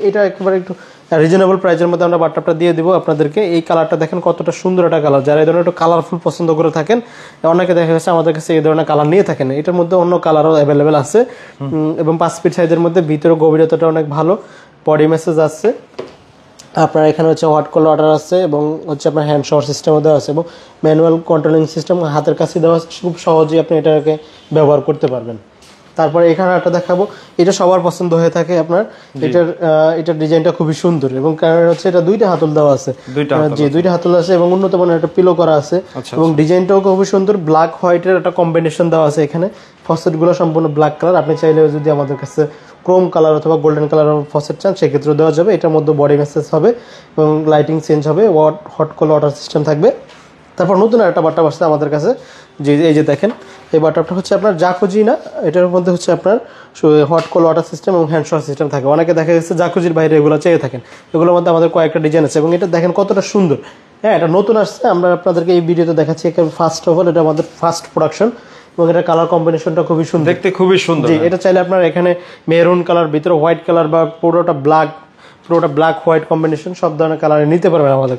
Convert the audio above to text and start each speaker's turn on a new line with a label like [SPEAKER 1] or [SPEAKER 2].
[SPEAKER 1] এটা একেবারে একটু রিজনেবল প্রাইসের মধ্যে আমরা বাথটাবটা দিয়ে দিব আপনাদেরকে। এই কালারটা দেখেন কতটা সুন্দর একটা কালার, যারা এই ধরনের একটু কালারফুল পছন্দ করে থাকেন, অনেকে দেখা যাচ্ছে আমাদের কাছে এই ধরনের কালার নিয়ে থাকেন। এটার মধ্যে অন্য কালারও অ্যাভেলেবেল আছে এবং 5 ফিট সাইজের মধ্যে, ভিতরে গভীরতাটা অনেক ভালো, বডি মেসেজ আছে আপনার। এখানে হচ্ছে হট কোল্ড ওয়াটার আছে এবং হচ্ছে আপনার হ্যান্ড শাওয়ার সিস্টেমও দেওয়া আছে এবং ম্যানুয়াল কন্ট্রোলিং সিস্টেম হাতের কাছে দেওয়া আছে, খুব সহজেই আপনি এটাকে ব্যবহার করতে পারবেন। তারপরে এখানে একটা দেখাবো, এটা সবার পছন্দ হয়ে থাকে আপনার। এটার ডিজাইনটা খুবই সুন্দর এবং কারণ হচ্ছে এটা দুইটা হাতল দেওয়া আছে, দুইটা হাতল আছে এবং উন্নত মানের একটা পিলো করা আছে এবং ডিজাইনটাও খুবই সুন্দর। ব্ল্যাক হোয়াইটের একটা কম্বিনেশন দেওয়া আছে এখানে। ফসেটগুলো সম্পূর্ণ ব্ল্যাক কালার, আপনি চাইলে যদি আমাদের কাছে ক্রোম কালার অথবা গোল্ডেন কালার ফসেট চান সেক্ষেত্রে দেওয়া যাবে। এটার মধ্যে বডি মেসেজ হবে এবং লাইটিং চেঞ্জ হবে, হট কোল্ড ওয়াটার সিস্টেম থাকবে। তারপর নতুন একটা বাথটাব আসছে আমাদের কাছে, যে এই যে দেখেন এই বাথটাবটা হচ্ছে আপনার জাকুজি না, এটার মধ্যে হচ্ছে আপনার হট কোল্ড ওয়াটার সিস্টেম এবং হ্যান্ড শাওয়ার সিস্টেম থাকে। অনেকে দেখা যাচ্ছে জাকুজির বাইরে এগুলো চেয়ে থাকেন, এগুলোর মধ্যে আমাদের কয়েকটা ডিজাইন আছে এবং এটা দেখেন কতটা সুন্দর। হ্যাঁ, এটা নতুন আসছে, আমরা আপনাদেরকে এই ভিডিওতে দেখাচ্ছি। ফার্স্ট অফ অল এটা আমাদের ফার্স্ট প্রোডাকশন এবং এটা কালার কম্বিনেশনটা খুবই সুন্দর,
[SPEAKER 2] দেখতে খুবই সুন্দর।
[SPEAKER 1] জি, এটা চাইলে আপনার এখানে মেরুন কালার, ভিতরে হোয়াইট কালার বা পুরোটা ব্ল্যাক হোয়াইট কম্বিনেশন সব ধরনের কালারে নিতে পারবেন আমাদের।